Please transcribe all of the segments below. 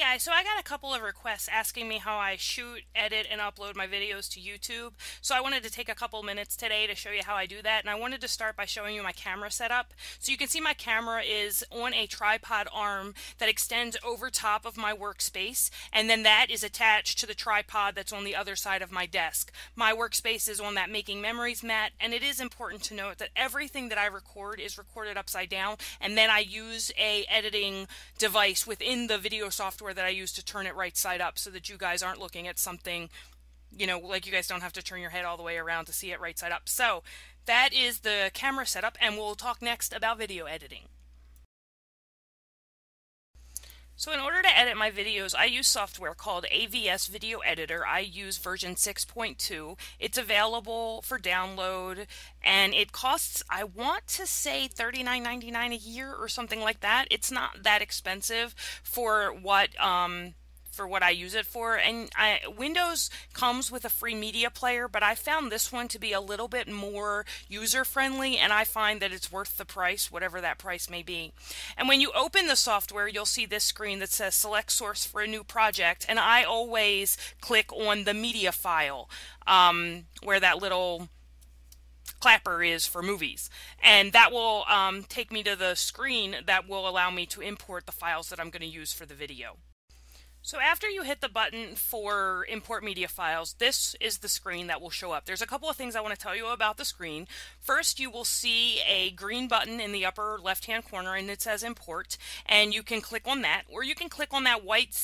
guys, so I got a couple of requests asking me how I shoot, edit, and upload my videos to YouTube. So I wanted to take a couple minutes today to show you how I do that. And I wanted to start by showing you my camera setup. So you can see my camera is on a tripod arm that extends over top of my workspace. And then that is attached to the tripod that's on the other side of my desk. My workspace is on that Making Memories mat. And it is important to note that everything that I record is recorded upside down. And then I use a editing device within the video software that I use to turn it right side up so that you guys aren't looking at something, like you guys don't have to turn your head all the way around to see it right side up. So that is the camera setup, and we'll talk next about video editing. So in order to edit my videos, I use software called AVS Video Editor. I use version 6.2. It's available for download, and it costs, I want to say, $39.99 a year or something like that. It's not that expensive for what I use it for. And Windows comes with a free media player, but I found this one to be a little bit more user-friendly, and I find that it's worth the price, whatever that price may be. And when you open the software, you'll see this screen that says Select Source for a new project, and I always click on the media file, where that little clapper is for movies, and that will take me to the screen that will allow me to import the files that I'm going to use for the video. So after you hit the button for import media files, this is the screen that will show up. There's a couple of things I want to tell you about the screen. First, you will see a green button in the upper left-hand corner, and it says import, and you can click on that, or you can click on that white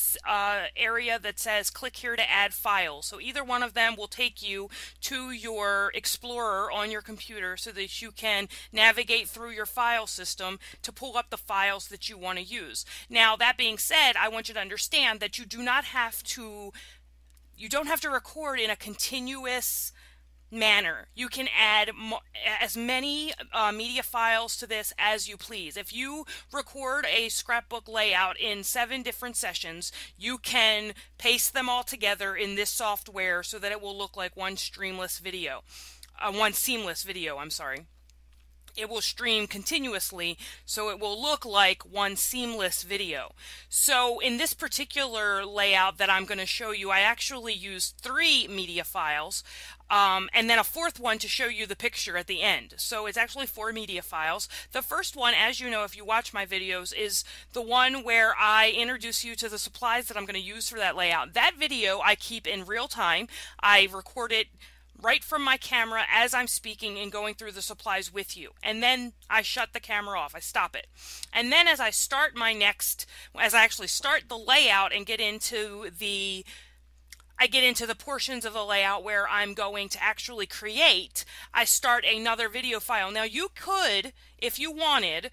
area that says click here to add files. So either one of them will take you to your Explorer on your computer so that you can navigate through your file system to pull up the files that you want to use. Now, that being said, I want you to understand that you don't have to record in a continuous manner. You can add as many media files to this as you please. If you record a scrapbook layout in 7 different sessions, you can paste them all together in this software so that it will look like one seamless video, I'm sorry. It will stream continuously, so it will look like one seamless video. So in this particular layout that I'm going to show you, I actually used 3 media files, and then a 4th one to show you the picture at the end. So it's actually 4 media files. The first one, as you know if you watch my videos, is the one where I introduce you to the supplies that I'm going to use for that layout. That video I keep in real time. I record it right from my camera as I'm speaking and going through the supplies with you. And then I shut the camera off. I stop it. And then as I actually start the layout and get into the portions of the layout where I'm going to actually create, I start another video file. Now you could, if you wanted,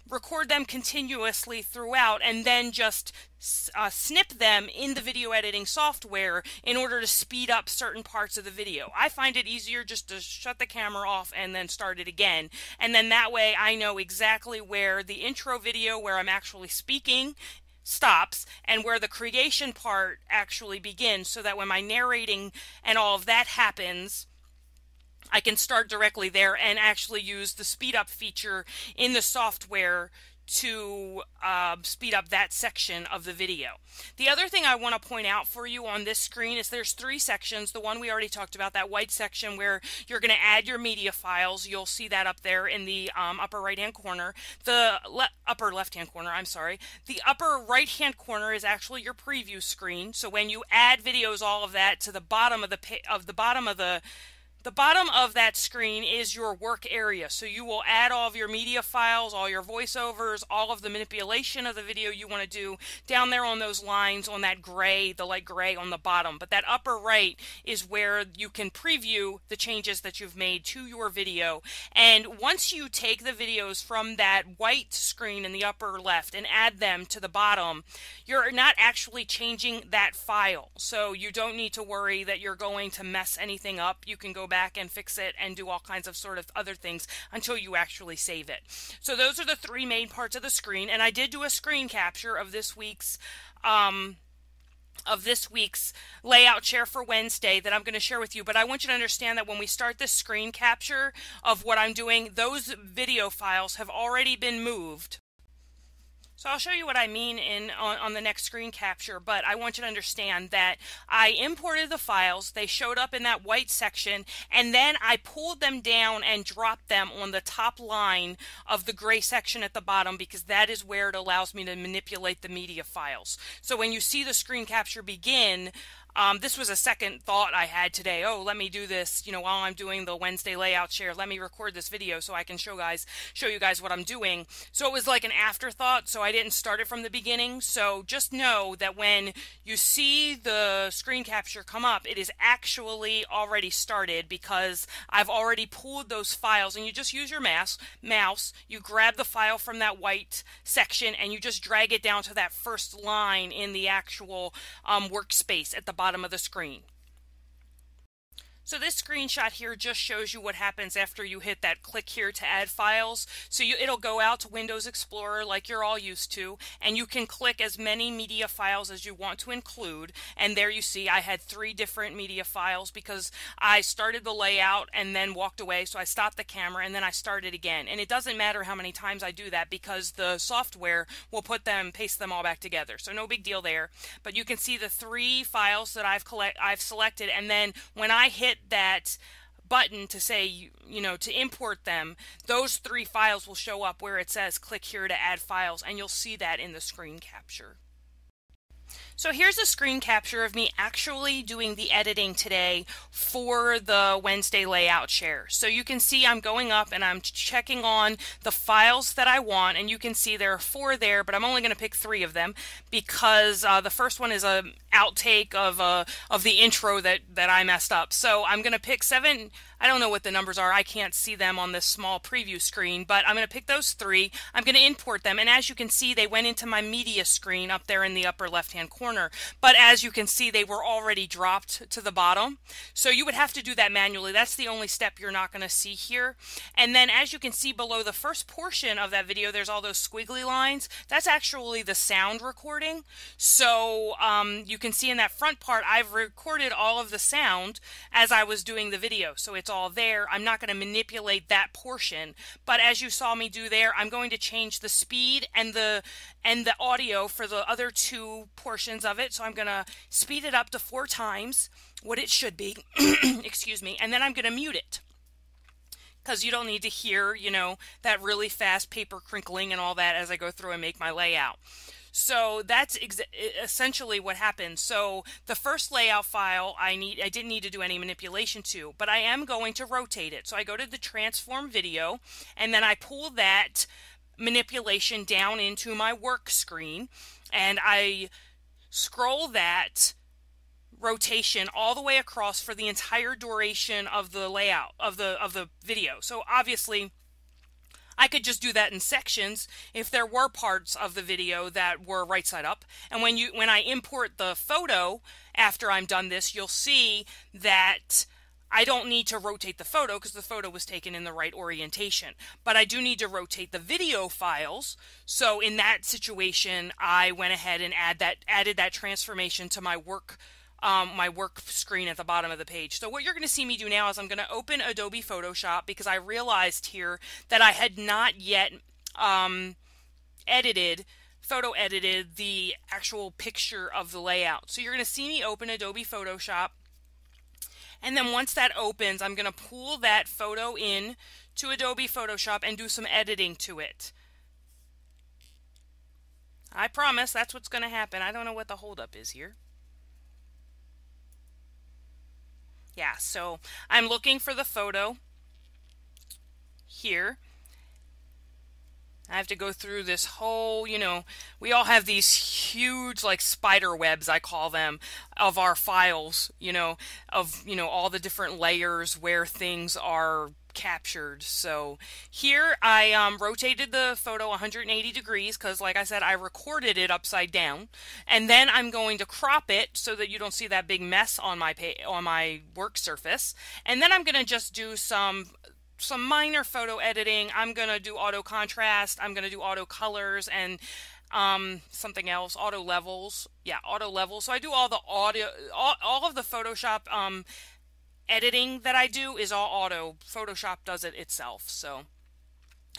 record them continuously throughout and then just snip them in the video editing software in order to speed up certain parts of the video. I find it easier just to shut the camera off and then start it again, and then that way I know exactly where the intro video where I'm actually speaking stops and where the creation part actually begins, so that when my narrating and all of that happens, I can start directly there and actually use the speed up feature in the software to speed up that section of the video. The other thing I want to point out for you on this screen is there's 3 sections. The one we already talked about, that white section where you're going to add your media files. You'll see that up there in the upper right-hand corner. The upper left-hand corner, I'm sorry. The upper right-hand corner is actually your preview screen. So when you add videos, all of that to the bottom of the bottom of that screen is your work area. So you will add all of your media files, all your voiceovers, all of the manipulation of the video you want to do down there on those lines on that gray, the light gray on the bottom. But that upper right is where you can preview the changes that you've made to your video. And once you take the videos from that white screen in the upper left and add them to the bottom, you're not actually changing that file. So you don't need to worry that you're going to mess anything up. You can go back and fix it and do all kinds of sort of other things until you actually save it. So those are the 3 main parts of the screen, and I did do a screen capture of this week's layout share for Wednesday that I'm going to share with you. But I want you to understand that when we start this screen capture of what I'm doing, those video files have already been moved So I'll show you what I mean on the next screen capture, but I want you to understand that I imported the files, they showed up in that white section, and then I pulled them down and dropped them on the top line of the gray section at the bottom because that is where it allows me to manipulate the media files. So when you see the screen capture begin, this was a second thought I had today. Oh, let me do this, while I'm doing the Wednesday layout share. Let me record this video so I can show you guys what I'm doing. So it was like an afterthought, so I didn't start it from the beginning. So just know that when you see the screen capture come up, it is actually already started because I've already pulled those files, and you just use your mouse, you grab the file from that white section and you just drag it down to that first line in the actual workspace at the bottom of the screen. So this screenshot here just shows you what happens after you hit that click here to add files. So it'll go out to Windows Explorer like you're all used to, and you can click as many media files as you want to include. And there you see I had 3 different media files because I started the layout and then walked away. So I stopped the camera and then I started again. And it doesn't matter how many times I do that because the software will paste them all back together. So no big deal there. But you can see the 3 files that I've selected, and then when I hit that button to say, to import them, those 3 files will show up where it says click here to add files, and you'll see that in the screen capture. So here's a screen capture of me actually doing the editing today for the Wednesday layout share. So you can see I'm going up and I'm checking on the files that I want, and you can see there are 4 there, but I'm only going to pick 3 of them because the first one is a outtake of the intro that I messed up. So I'm going to pick 7. I don't know what the numbers are. I can't see them on this small preview screen, but I'm going to pick those 3. I'm going to import them, and as you can see, they went into my media screen up there in the upper left-hand corner. But as you can see, they were already dropped to the bottom. So you would have to do that manually. That's the only step you're not going to see here. And then as you can see below the first portion of that video, there's all those squiggly lines. That's actually the sound recording. So you can see in that front part, I've recorded all of the sound as I was doing the video. So it's all there. I'm not going to manipulate that portion, but as you saw me do there, I'm going to change the speed and the audio for the other 2 portions of it. So I'm going to speed it up to 4 times what it should be, excuse me, and then I'm going to mute it because you don't need to hear, that really fast paper crinkling and all that as I go through and make my layout. So that's essentially what happened. So the first layout file I didn't need to do any manipulation to, but I am going to rotate it. So I go to the transform video, and then I pull that manipulation down into my work screen, and I scroll that rotation all the way across for the entire duration of the layout of the video. So obviously I could just do that in sections if there were parts of the video that were right side up. And when I import the photo after I'm done this, you'll see that I don't need to rotate the photo because the photo was taken in the right orientation. But I do need to rotate the video files. So in that situation, I went ahead and added that transformation to my work screen at the bottom of the page. So what you're going to see me do now is I'm going to open Adobe Photoshop because I realized here that I had not yet photo edited the actual picture of the layout. So you're going to see me open Adobe Photoshop, and then once that opens, I'm going to pull that photo in to Adobe Photoshop and do some editing to it. I promise that's what's going to happen. I don't know what the holdup is here. Yeah, so I'm looking for the photo here. I have to go through this whole, we all have these huge, like, spider webs, I call them, of our files, all the different layers where things are captured. So here I rotated the photo 180 degrees because, like I said, I recorded it upside down, and then I'm going to crop it so that you don't see that big mess on my work surface, and then I'm going to just do some minor photo editing. I'm going to do auto contrast, I'm going to do auto colors, and something else, auto levels. Yeah, auto levels. So I do all the all of the Photoshop editing that I do is all auto. Photoshop does it itself. So,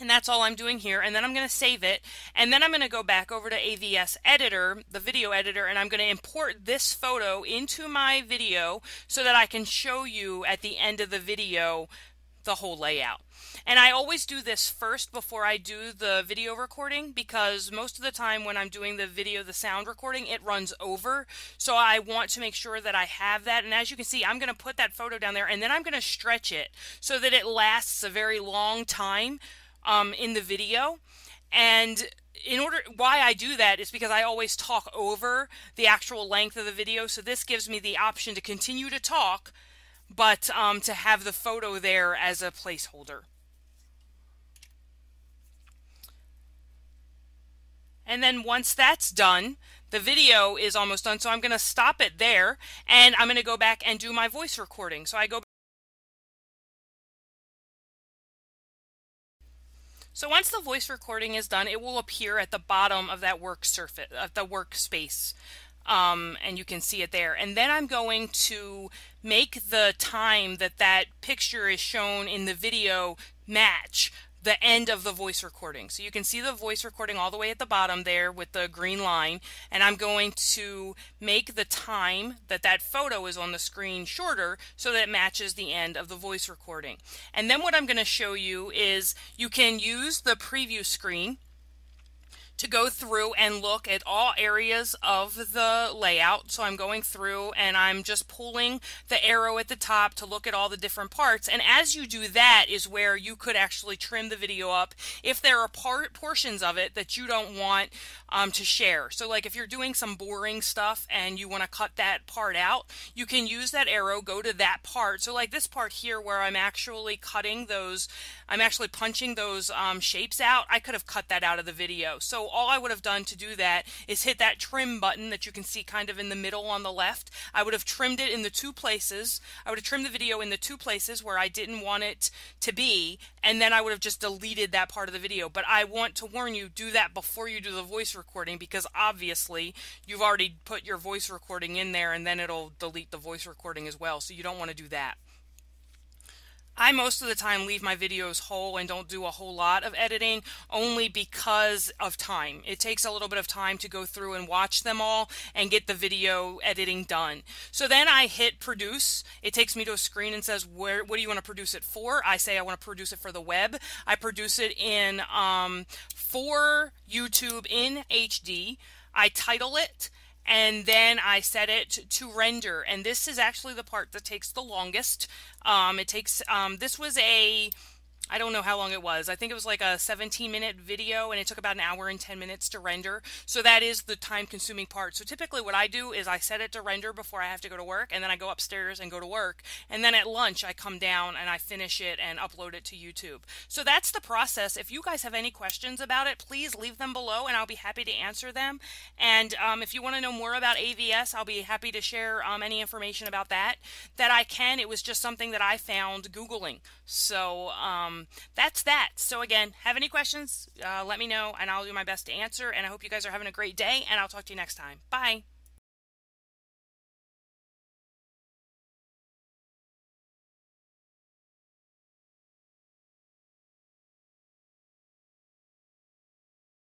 And that's all I'm doing here. And then I'm going to save it. And then I'm going to go back over to AVS Editor, the video editor, and I'm going to import this photo into my video so that I can show you at the end of the video the whole layout. And I always do this first before I do the video recording, because most of the time when I'm doing the sound recording, it runs over. So I want to make sure that I have that. And as you can see, I'm going to put that photo down there, and then I'm going to stretch it so that it lasts a very long time in the video. And why I do that is because I always talk over the actual length of the video. So this gives me the option to continue to talk, but to have the photo there as a placeholder. And then once that's done, the video is almost done. So I'm going to stop it there, and I'm going to go back and do my voice recording. So I go. So once the voice recording is done, it will appear at the bottom of that workspace. And you can see it there. And then I'm going to make the time that picture is shown in the video match the end of the voice recording. So you can see the voice recording all the way at the bottom there with the green line, and I'm going to make the time that photo is on the screen shorter so that it matches the end of the voice recording. And then what I'm going to show you is you can use the preview screen to go through and look at all areas of the layout. So I'm going through and I'm just pulling the arrow at the top to look at all the different parts. And as you do that is where you could actually trim the video up if there are portions of it that you don't want to share. So like if you're doing some boring stuff and you want to cut that part out, you can use that arrow, go to that part. So like this part here where I'm actually punching those shapes out, I could have cut that out of the video. So all I would have done to do that is hit that trim button that you can see kind of in the middle on the left. I would have trimmed it in the two places. I would have trimmed the video in the two places where I didn't want it to be, and then I would have just deleted that part of the video. But I want to warn you, do that before you do the voice recording, because obviously you've already put your voice recording in there and then it'll delete the voice recording as well. So you don't want to do that. I most of the time leave my videos whole and don't do a whole lot of editing, only because of time. It takes a little bit of time to go through and watch them all and get the video editing done. So then I hit produce. It takes me to a screen and says, what do you want to produce it for? I say I want to produce it for the web. I produce it in for YouTube in HD. I title it, and then I set it to render. And this is actually the part that takes the longest. This was I don't know how long it was. I think it was like a 17-minute video, and it took about an hour and 10 minutes to render. So that is the time-consuming part. So typically what I do is I set it to render before I have to go to work, and then I go upstairs and go to work. And then at lunch, I come down and I finish it and upload it to YouTube. So that's the process. If you guys have any questions about it, please leave them below, and I'll be happy to answer them. And if you want to know more about AVS, I'll be happy to share any information about that I can. It was just something that I found Googling. So that's that. So again, have any questions, let me know, and I'll do my best to answer. And I hope you guys are having a great day, and I'll talk to you next time. Bye.